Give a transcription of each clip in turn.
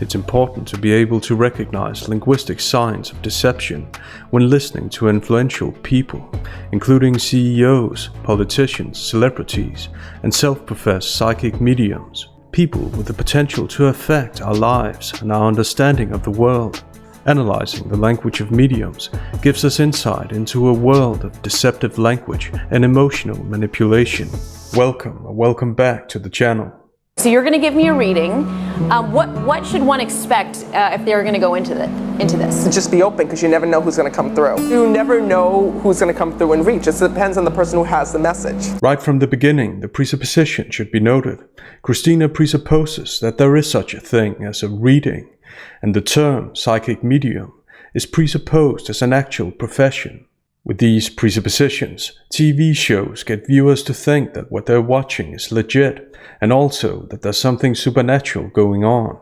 It's important to be able to recognize linguistic signs of deception when listening to influential people, including CEOs, politicians, celebrities, and self-professed psychic mediums, people with the potential to affect our lives and our understanding of the world. Analyzing the language of mediums gives us insight into a world of deceptive language and emotional manipulation. Welcome back to the channel. So you're going to give me a reading. What should one expect if they're going to go into this? Just be open, because you never know who's going to come through. You never know who's going to come through and reach. It depends on the person who has the message. Right from the beginning, the presupposition should be noted. Kristina presupposes that there is such a thing as a reading, and the term psychic medium is presupposed as an actual profession. With these presuppositions, TV shows get viewers to think that what they're watching is legit, and also that there's something supernatural going on.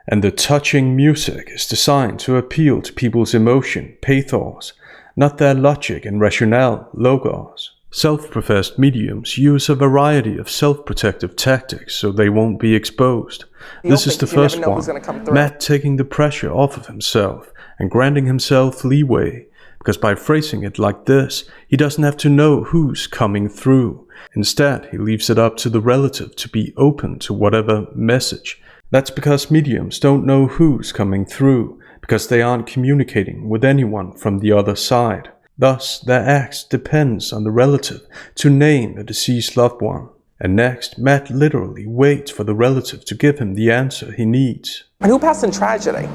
And the touching music is designed to appeal to people's emotion, pathos, not their logic and rationale, logos. Self-professed mediums use a variety of self-protective tactics so they won't be exposed. This is the first one, Matt taking the pressure off of himself and granting himself leeway. Because by phrasing it like this, he doesn't have to know who's coming through. Instead, he leaves it up to the relative to be open to whatever message. That's because mediums don't know who's coming through, because they aren't communicating with anyone from the other side. Thus, their acts depends on the relative to name a deceased loved one. And next, Matt literally waits for the relative to give him the answer he needs. And who passed in tragedy?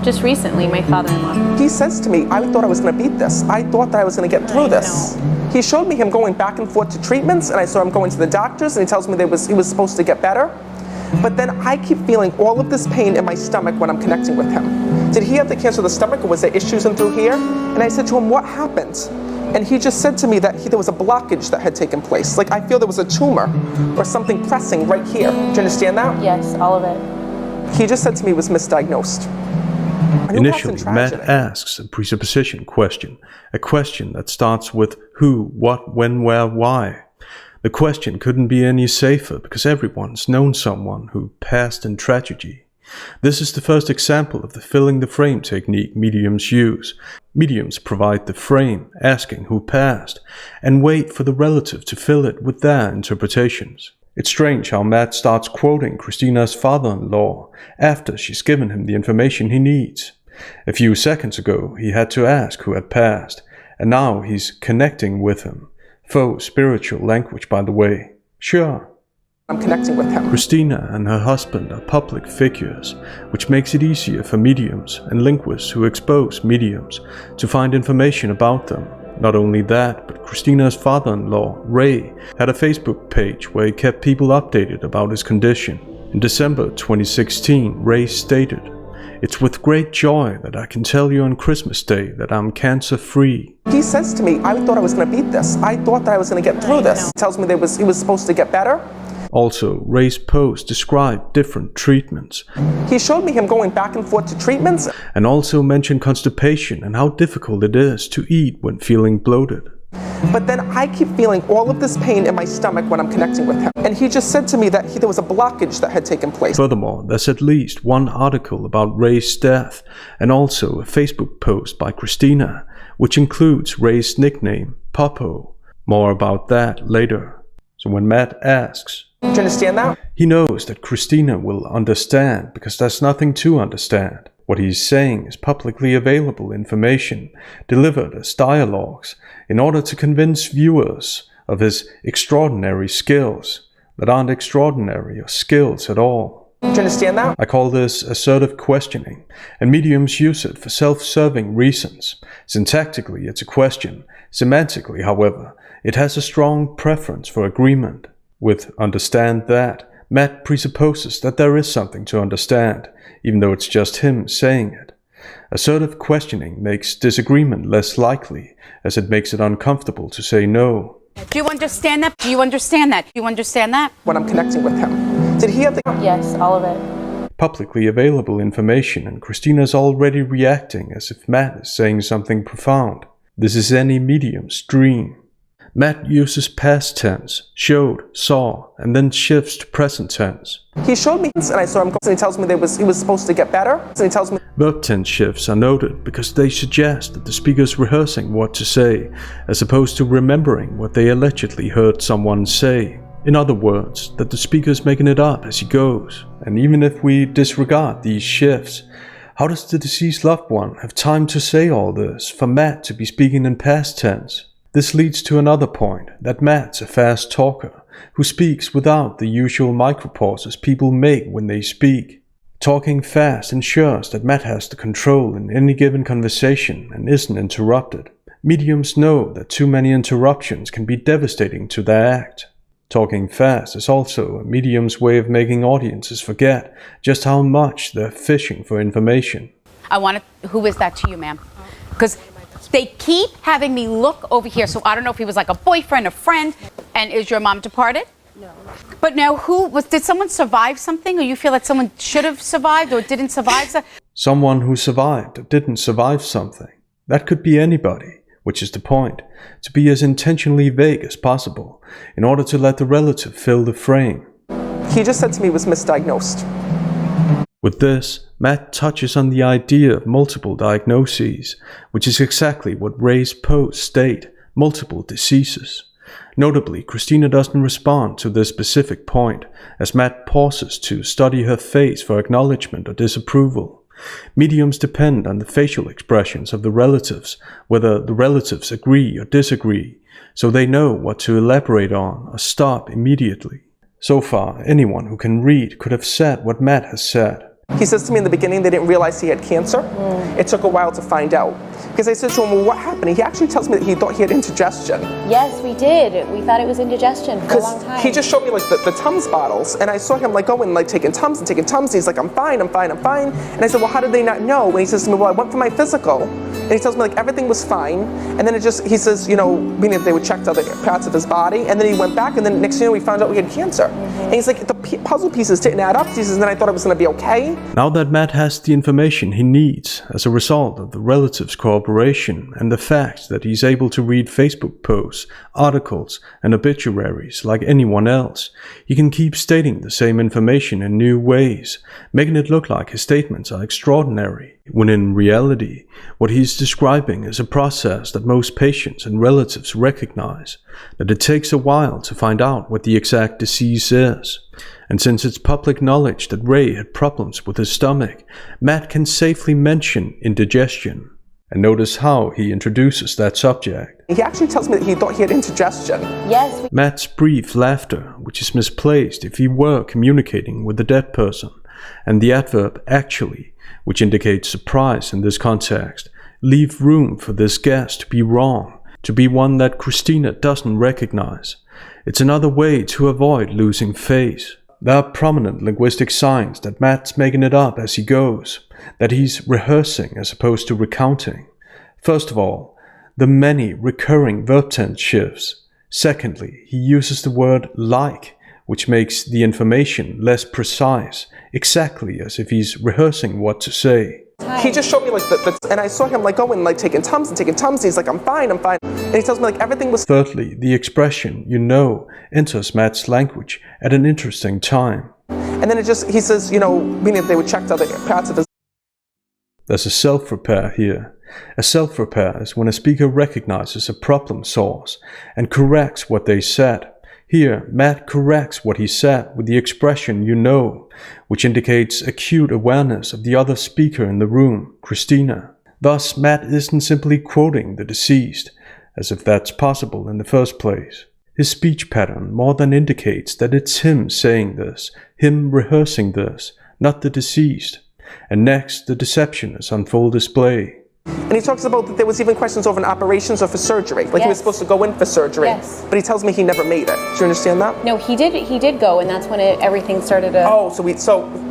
Just recently, my father-in-law. He says to me, I thought I was going to beat this. I thought that I was going to get through this. He showed me him going back and forth to treatments, and I saw him going to the doctors, and he tells me he was supposed to get better. But then I keep feeling all of this pain in my stomach when I'm connecting with him. Did he have the cancer of the stomach, or was there issues in through here? And I said to him, what happened? And he just said to me that there was a blockage that had taken place. Like, I feel there was a tumor or something pressing right here. Do you understand that? Yes, all of it. He just said to me it was misdiagnosed. Initially, Matt asks a presupposition question, a question that starts with who, what, when, where, why. The question couldn't be any safer because everyone's known someone who passed in tragedy. This is the first example of the filling the frame technique mediums use. Mediums provide the frame, asking who passed, and wait for the relative to fill it with their interpretations. It's strange how Matt starts quoting Kristina's father-in-law after she's given him the information he needs. A few seconds ago, he had to ask who had passed, and now he's connecting with him. Faux spiritual language, by the way. Sure. I'm connecting with him. Kristina and her husband are public figures, which makes it easier for mediums and linguists who expose mediums to find information about them. Not only that, but Kristina's father-in-law, Ray, had a Facebook page where he kept people updated about his condition. In December 2016, Ray stated, "It's with great joy that I can tell you on Christmas Day that I'm cancer-free." He says to me, I thought I was going to beat this. I thought that I was going to get through this. He tells me he was supposed to get better. Also, Ray's post described different treatments. He showed me him going back and forth to treatments. And also mentioned constipation and how difficult it is to eat when feeling bloated. But then I keep feeling all of this pain in my stomach when I'm connecting with him. And he just said to me that there was a blockage that had taken place. Furthermore, there's at least one article about Ray's death and also a Facebook post by Kristina, which includes Ray's nickname, Popo. More about that later. So when Matt asks, do you understand that? He knows that Kristina will understand because there's nothing to understand. What he's saying is publicly available information delivered as dialogues in order to convince viewers of his extraordinary skills that aren't extraordinary or skills at all. Do you understand that? I call this assertive questioning, and mediums use it for self-serving reasons. Syntactically, it's a question. Semantically, however, it has a strong preference for agreement. With understand that, Matt presupposes that there is something to understand, even though it's just him saying it. Assertive questioning makes disagreement less likely, as it makes it uncomfortable to say no. Do you understand that? Do you understand that? Do you understand that? When I'm connecting with him. Did he have the... Yes, all of it. Publicly available information, and Kristina's already reacting as if Matt is saying something profound. This is any medium's dream. Matt uses past tense, showed, saw, and then shifts to present tense. He showed me, and I saw him, and he tells me he was supposed to get better, and he tells me. Verb tense shifts are noted because they suggest that the speaker is rehearsing what to say, as opposed to remembering what they allegedly heard someone say. In other words, that the speaker is making it up as he goes. And even if we disregard these shifts, how does the deceased loved one have time to say all this for Matt to be speaking in past tense? This leads to another point, that Matt's a fast talker, who speaks without the usual micropauses people make when they speak. Talking fast ensures that Matt has the control in any given conversation and isn't interrupted. Mediums know that too many interruptions can be devastating to their act. Talking fast is also a medium's way of making audiences forget just how much they're fishing for information. Who is that to you, ma'am? Because they keep having me look over here, so I don't know if he was like a boyfriend, a friend. And is your mom departed? No. But now did someone survive something, or you feel like someone should have survived or didn't survive? Someone who survived or didn't survive something. That could be anybody, which is the point, to be as intentionally vague as possible, in order to let the relative fill the frame. He just said to me he was misdiagnosed. With this, Matt touches on the idea of multiple diagnoses, which is exactly what Ray's posts state, multiple diseases. Notably, Kristina doesn't respond to this specific point, as Matt pauses to study her face for acknowledgement or disapproval. Mediums depend on the facial expressions of the relatives, whether the relatives agree or disagree, so they know what to elaborate on or stop immediately. So far, anyone who can read could have said what Matt has said. He says to me in the beginning they didn't realize he had cancer. It took a while to find out. Because I said to him, well, what happened? He actually tells me that he thought he had indigestion. Yes, we did. We thought it was indigestion for a long time. He just showed me like the Tums bottles, and I saw him like going like taking Tums. And he's like, I'm fine. And I said, well, how did they not know? And he says to me, well, I went for my physical. And he tells me like everything was fine. And then he says, meaning they would check other parts of his body. And then he went back, and then next thing you know, we found out we had cancer. And he's like, the puzzle pieces didn't add up. He says, and then I thought I was going to be okay. Now that Matt has the information he needs as a result of the relatives' cooperation and the fact that he's able to read Facebook posts, articles, and obituaries like anyone else, he can keep stating the same information in new ways, making it look like his statements are extraordinary, when in reality, what he's describing is a process that most patients and relatives recognize, that it takes a while to find out what the exact disease is. And since it's public knowledge that Ray had problems with his stomach, Matt can safely mention indigestion. And notice how he introduces that subject. He actually tells me that he thought he had indigestion. Yes. Matt's brief laughter, which is misplaced if he were communicating with a dead person, and the adverb actually, which indicates surprise in this context, leave room for this guess to be wrong, to be one that Kristina doesn't recognize. It's another way to avoid losing face. There are prominent linguistic signs that Matt's making it up as he goes, that he's rehearsing as opposed to recounting. First of all, the many recurring verb tense shifts. Secondly, he uses the word like, which makes the information less precise, exactly as if he's rehearsing what to say. He just showed me like and I saw him like going like taking Tums. He's like, I'm fine. And he tells me like everything was. Thirdly, the expression, enters Matt's language at an interesting time. And then he says, meaning they would check other parts of his. There's a self-repair here. A self-repair is when a speaker recognizes a problem source and corrects what they said. Here, Matt corrects what he said with the expression which indicates acute awareness of the other speaker in the room, Kristina. Thus, Matt isn't simply quoting the deceased, as if that's possible in the first place. His speech pattern more than indicates that it's him saying this, him rehearsing this, not the deceased. And next, the deception is on full display. And he talks about that there was even questions over an operations or for surgery. Like he was supposed to go in for surgery. Yes. But he tells me he never made it. Do you understand that? No, he did go, and that's when everything started to... Oh, so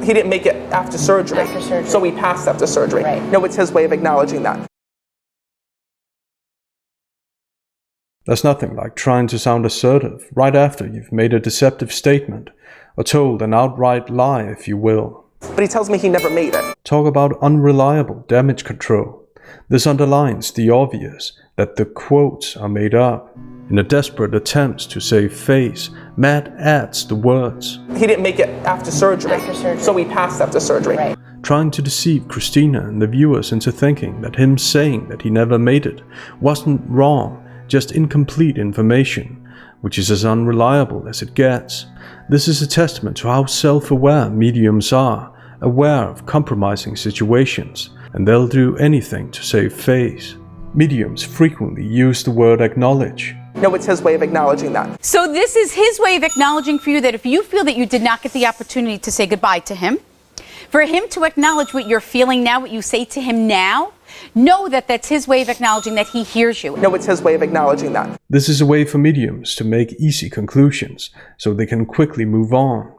he didn't make it after surgery. After surgery. So he passed after surgery. Right. No, it's his way of acknowledging that. There's nothing like trying to sound assertive right after you've made a deceptive statement, or told an outright lie, if you will. But he tells me he never made it. Talk about unreliable damage control. This underlines the obvious that the quotes are made up. In a desperate attempt to save face, Matt adds the words. He didn't make it after surgery, so he passed after surgery. Right. Trying to deceive Kristina and the viewers into thinking that him saying that he never made it wasn't wrong, just incomplete information, which is as unreliable as it gets. This is a testament to how self-aware mediums are, aware of compromising situations, and they'll do anything to save face. Mediums frequently use the word acknowledge. No, it's his way of acknowledging that. So this is his way of acknowledging for you that if you feel that you did not get the opportunity to say goodbye to him, for him to acknowledge what you're feeling now, what you say to him now, know that that's his way of acknowledging that he hears you. No, it's his way of acknowledging that. This is a way for mediums to make easy conclusions so they can quickly move on.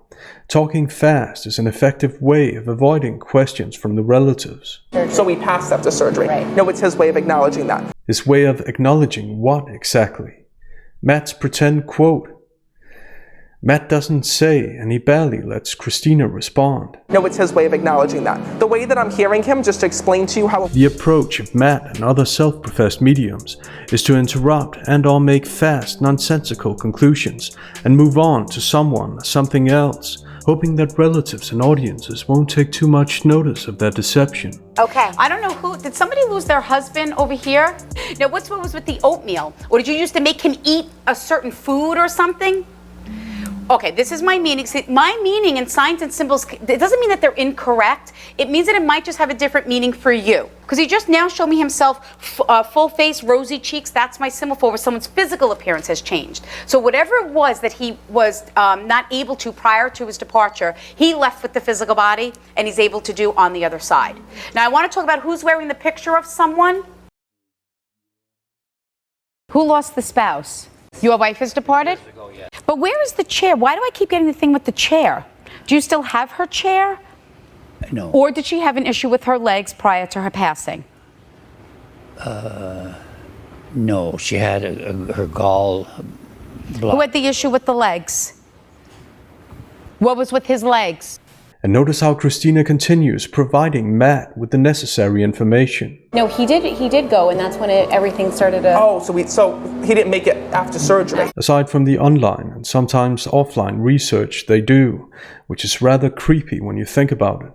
Talking fast is an effective way of avoiding questions from the relatives. So he passed after surgery. Right. No, it's his way of acknowledging that. His way of acknowledging what exactly? Matt's pretend quote. Matt doesn't say, and he barely lets Kristina respond. No, it's his way of acknowledging that. The way that I'm hearing him, just to explain to you how... The approach of Matt and other self-professed mediums is to interrupt and or make fast, nonsensical conclusions and move on to someone or something else, hoping that relatives and audiences won't take too much notice of their deception. Okay. I don't know who, did somebody lose their husband over here? Now what was with the oatmeal? Or did you used to make him eat a certain food or something? Okay, this is my meaning. See, my meaning in signs and symbols, it doesn't mean that they're incorrect. It means that it might just have a different meaning for you. Because he just now showed me himself full face, rosy cheeks. That's my symbol for where someone's physical appearance has changed. So whatever it was that he was not able to prior to his departure, he left with the physical body and he's able to do on the other side. Now I want to talk about who's wearing the picture of someone. Who lost the spouse? Your wife has departed? But where is the chair? Why do I keep getting the thing with the chair? Do you still have her chair? No. Or did she have an issue with her legs prior to her passing? No, she had her gall blocked. Who had the issue with the legs? What was with his legs? And notice how Kristina continues providing Matt with the necessary information. No, he did go, and that's when everything started to... Oh, so he didn't make it after surgery. Aside from the online and sometimes offline research they do, which is rather creepy when you think about it,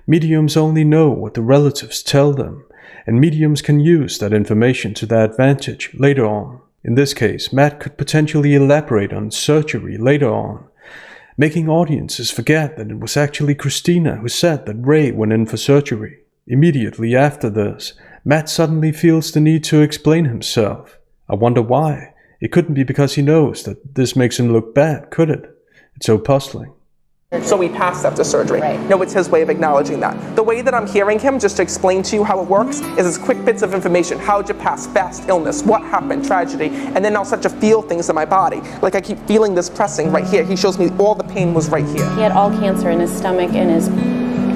mediums only know what the relatives tell them, and mediums can use that information to their advantage later on. In this case, Matt could potentially elaborate on surgery later on, making audiences forget that it was actually Kristina who said that Ray went in for surgery. Immediately after this, Matt suddenly feels the need to explain himself. I wonder why. It couldn't be because he knows that this makes him look bad, could it? It's so puzzling. So he passed after surgery. Right. No, it's his way of acknowledging that. The way that I'm hearing him, just to explain to you how it works, is it's quick bits of information. How'd you pass? Fast illness. What happened? Tragedy. And then I'll start to feel things in my body. Like I keep feeling this pressing right here. He shows me all the pain was right here. He had all cancer in his stomach and his...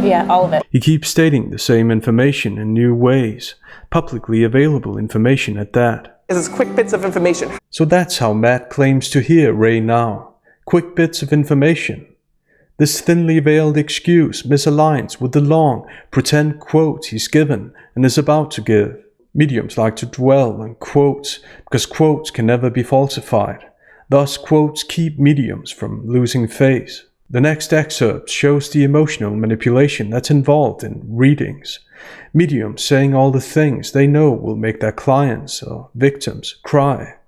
Yeah, all of it. He keeps stating the same information in new ways, publicly available information at that. It's quick bits of information. So that's how Matt claims to hear Ray now. Quick bits of information. This thinly veiled excuse misaligns with the long, pretend quotes he's given and is about to give. Mediums like to dwell on quotes because quotes can never be falsified. Thus, quotes keep mediums from losing face. The next excerpt shows the emotional manipulation that's involved in readings. Mediums saying all the things they know will make their clients or victims cry,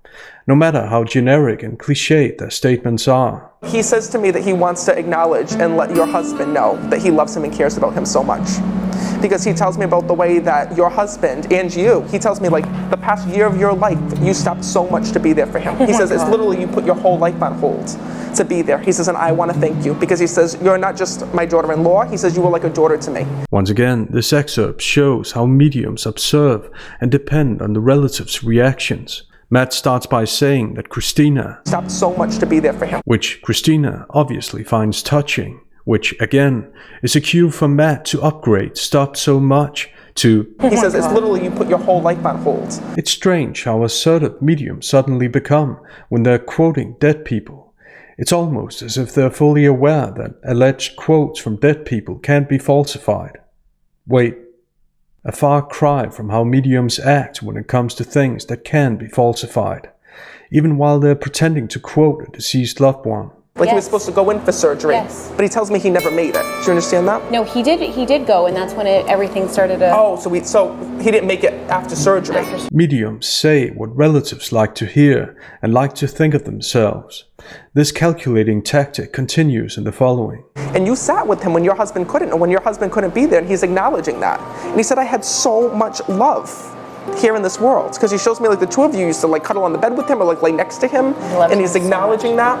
no matter how generic and cliched their statements are. He says to me that he wants to acknowledge and let your husband know that he loves him and cares about him so much. Because he tells me about the way that your husband and you, he tells me like the past year of your life, you stopped so much to be there for him. He says it's literally you put your whole life on hold to be there. He says, and I want to thank you because he says, you're not just my daughter-in-law. He says, you were like a daughter to me. Once again, this excerpt shows how mediums observe and depend on the relatives' reactions. Matt starts by saying that Kristina stopped so much to be there for him. Which Kristina obviously finds touching, which again is a cue for Matt to upgrade stopped so much to... He says it's literally you put your whole life on hold. It's strange how assertive mediums suddenly become when they're quoting dead people. It's almost as if they're fully aware that alleged quotes from dead people can't be falsified. Wait, a far cry from how mediums act when it comes to things that can be falsified, even while they're pretending to quote a deceased loved one. Like he was supposed to go in for surgery, but he tells me he never made it. Do you understand that? No, he did go, and that's when everything started to... Oh, so he didn't make it after surgery. Mediums say what relatives like to hear and like to think of themselves. This calculating tactic continues in the following. And you sat with him when your husband couldn't, or when your husband couldn't be there, and he's acknowledging that. And he said, I had so much love here in this world, because he shows me like the two of you used to like cuddle on the bed with him or like lay next to him, and he's acknowledging that,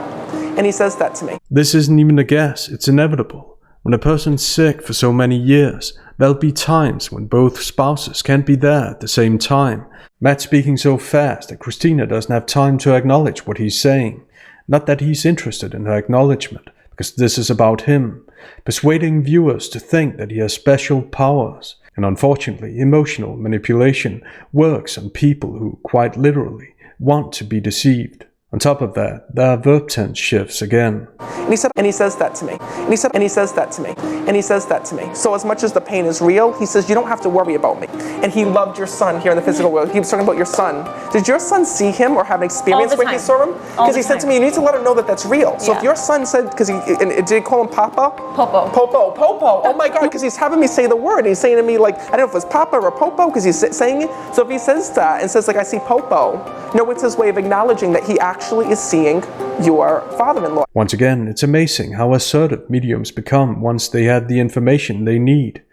and he says that to me. This isn't even a guess, it's inevitable. When a person's sick for so many years, there'll be times when both spouses can't be there at the same time. Matt's speaking so fast that Kristina doesn't have time to acknowledge what he's saying. Not that he's interested in her acknowledgement, because this is about him, persuading viewers to think that he has special powers. And unfortunately, emotional manipulation works on people who, quite literally, want to be deceived. On top of that, there are verb tense shifts again. And he says that to me. And he says that to me. And he says that to me. So as much as the pain is real, he says, you don't have to worry about me. And he loved your son here in the physical world. He was talking about your son. Did your son see him or have an experience where he saw him? Because he said to me, you need to let him know that that's real. So if your son said, because did he call him Papa? Popo. Oh my God, because he's having me say the word. He's saying to me like, I don't know if it was Papa or Popo, because he's saying it. So if he says that and says like, I see Popo, no, it's his way of acknowledging that he actually is seeing your father-in-law. Once again, it's amazing how assertive mediums become once they have the information they need.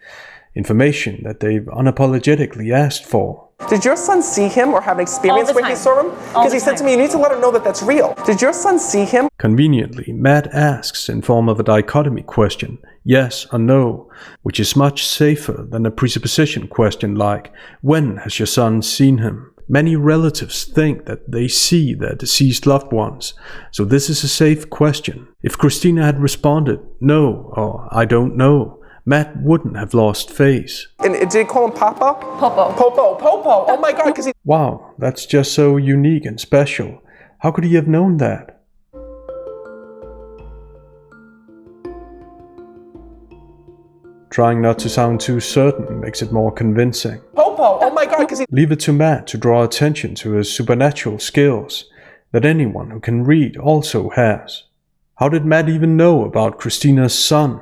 Information that they've unapologetically asked for. Did your son see him or have an experience where he saw him? Because he said to me, you need to let him know that that's real. Did your son see him? Conveniently, Matt asks in form of a dichotomy question, yes or no, which is much safer than a presupposition question like, when has your son seen him? Many relatives think that they see their deceased loved ones, so this is a safe question. If Kristina had responded, no, or I don't know, Matt wouldn't have lost face. And did he call him Papa? Popo. Oh my God, because he... Wow, that's just so unique and special. How could he have known that? Trying not to sound too certain makes it more convincing. Oh my God, because he... Leave it to Matt to draw attention to his supernatural skills that anyone who can read also has. How did Matt even know about Kristina's son?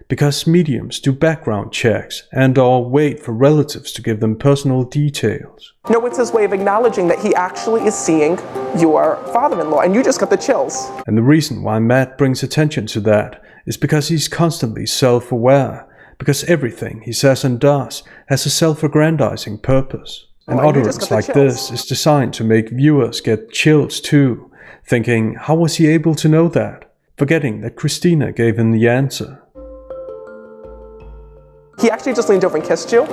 Because mediums do background checks and/or wait for relatives to give them personal details. No, it's his way of acknowledging that he actually is seeing your father-in-law, and you just got the chills. And the reason why Matt brings attention to that is because he's constantly self-aware, because everything he says and does has a self-aggrandizing purpose. And utterance like this is designed to make viewers get chills too, thinking, how was he able to know that? Forgetting that Kristina gave him the answer. He actually just leaned over and kissed you.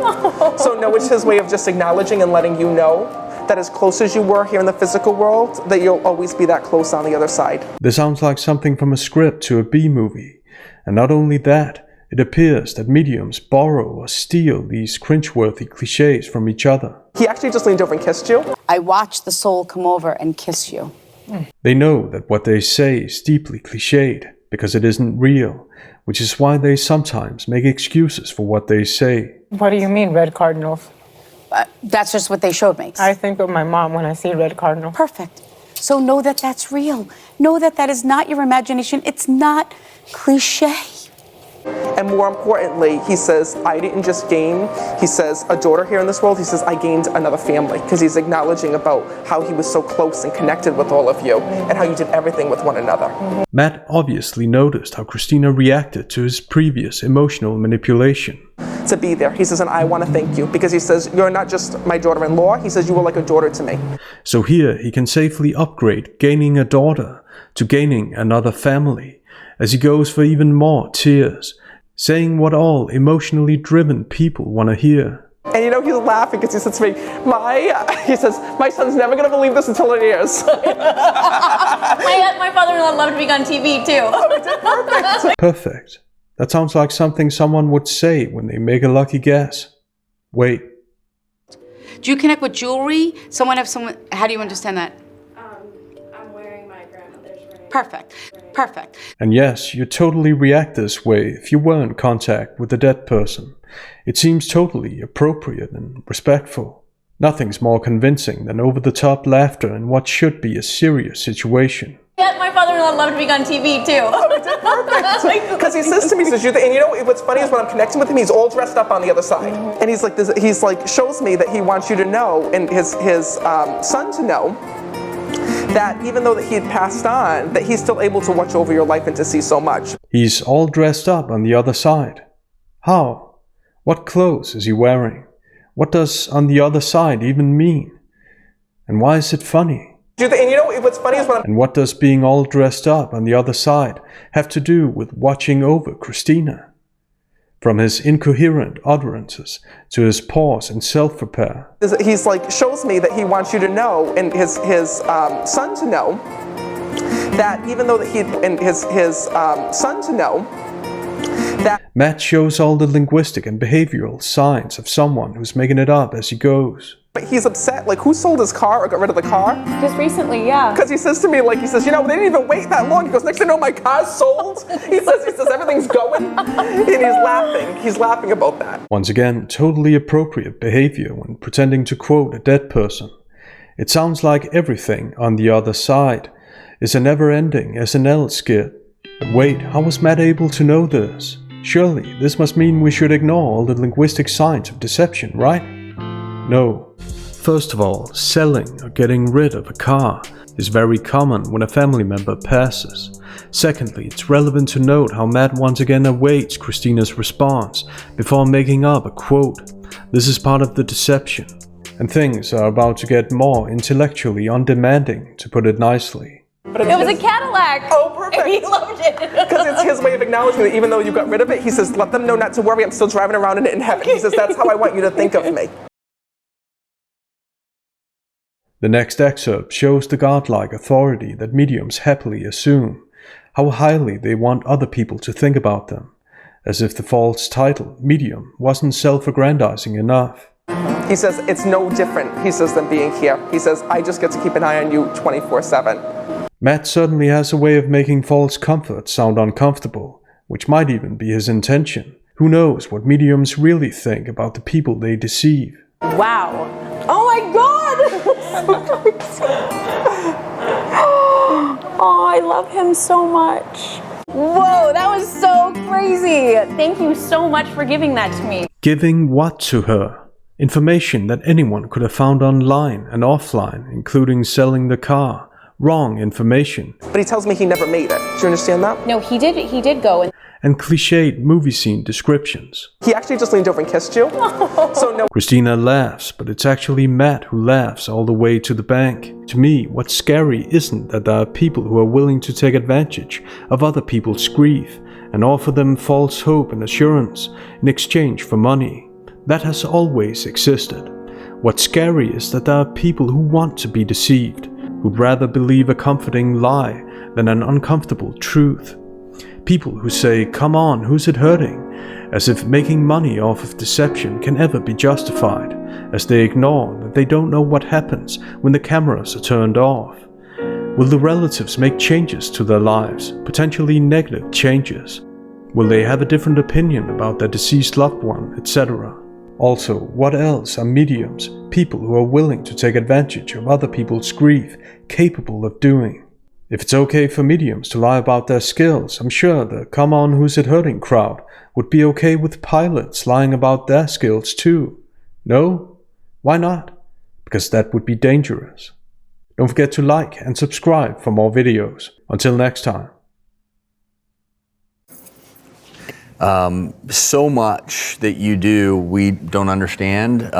So no, it's his way of just acknowledging and letting you know that as close as you were here in the physical world, that you'll always be that close on the other side. This sounds like something from a script to a B-movie. And not only that, it appears that mediums borrow or steal these cringeworthy cliches from each other. He actually just leaned over and kissed you. I watched the soul come over and kiss you. They know that what they say is deeply cliched because it isn't real, which is why they sometimes make excuses for what they say. What do you mean, red cardinals? That's just what they showed me. I think of my mom when I see red cardinal. Perfect. So know that that's real. Know that that is not your imagination. It's not cliche. And more importantly, he says, I didn't just gain, he says, a daughter here in this world. He says, I gained another family, because he's acknowledging about how he was so close and connected with all of you and how you did everything with one another. Matt obviously noticed how Kristina reacted to his previous emotional manipulation. To be there. He says, and I want to thank you, because he says, you're not just my daughter-in-law. He says, you were like a daughter to me. So here he can safely upgrade gaining a daughter to gaining another family, as he goes for even more tears, saying what all emotionally driven people want to hear. And you know, he's laughing because he says to me, my son's never going to believe this until it airs. My father-in-law loved being on TV too. Oh, he did perfect. Perfect. That sounds like something someone would say when they make a lucky guess. Wait. Do you connect with jewelry? How do you understand that? I'm wearing my grandmother's ring. Perfect. Perfect. And yes, you'd totally react this way if you were in contact with a dead person. It seems totally appropriate and respectful. Nothing's more convincing than over-the-top laughter in what should be a serious situation. Yeah, my father-in-law loved being on TV too. Oh, he did perfect. Because he says to me, he says, and you know what's funny is when I'm connecting with him, he's all dressed up on the other side. And he's like, shows me that he wants you to know, and his son to know, that even though that he had passed on, that he's still able to watch over your life and to see so much. He's all dressed up on the other side. How? What clothes is he wearing? What does on the other side even mean? And why is it funny? And you know what's funny is when I'm... And what does being all dressed up on the other side have to do with watching over Kristina? From his incoherent utterances to his pause and self-repair. He's like, shows me that he wants you to know, and his son to know, that even though that his son to know, that... Matt shows all the linguistic and behavioral signs of someone who's making it up as he goes. But he's upset, like, who sold his car or got rid of the car? Just recently, yeah. Because he says to me, like, they didn't even wait that long. He goes, next thing you know, my car's sold. He says, everything's going. And he's laughing about that. Once again, totally appropriate behavior when pretending to quote a dead person. It sounds like everything on the other side is a never-ending SNL skit. But wait, how was Matt able to know this? Surely, this must mean we should ignore all the linguistic signs of deception, right? No. First of all, selling or getting rid of a car is very common when a family member passes. Secondly, it's relevant to note how Matt once again awaits Kristina's response before making up a quote. This is part of the deception, and things are about to get more intellectually undemanding, to put it nicely. It was a Cadillac. Oh, perfect. He loved it. Because it's his way of acknowledging that even though you got rid of it, he says, let them know not to worry, I'm still driving around in it in heaven. He says, that's how I want you to think of me. The next excerpt shows the godlike authority that mediums happily assume, how highly they want other people to think about them, as if the false title, medium, wasn't self-aggrandizing enough. He says, it's no different, he says, than being here. He says, I just get to keep an eye on you 24/7. Matt certainly has a way of making false comfort sound uncomfortable, which might even be his intention. Who knows what mediums really think about the people they deceive. Wow. Oh my God. Oh, I love him so much. Whoa, that was so crazy. Thank you so much for giving that to me. Giving what to her? Information that anyone could have found online and offline, including selling the car. Wrong information. But he tells me he never made it. Do you understand that? No, he did go. And cliched movie scene descriptions. He actually just leaned over and kissed you. So no. Kristina laughs, but it's actually Matt who laughs all the way to the bank. To me, what's scary isn't that there are people who are willing to take advantage of other people's grief and offer them false hope and assurance in exchange for money. That has always existed. What's scary is that there are people who want to be deceived, who'd rather believe a comforting lie than an uncomfortable truth. People who say, come on, who's it hurting? As if making money off of deception can ever be justified, as they ignore that they don't know what happens when the cameras are turned off. Will the relatives make changes to their lives, potentially negative changes? Will they have a different opinion about their deceased loved one, etc.? Also, what else are mediums, people who are willing to take advantage of other people's grief, capable of doing? If it's okay for mediums to lie about their skills, I'm sure the come on who's it hurting crowd would be okay with pilots lying about their skills too. No? Why not? Because that would be dangerous. Don't forget to like and subscribe for more videos. Until next time. So much that you do we don't understand.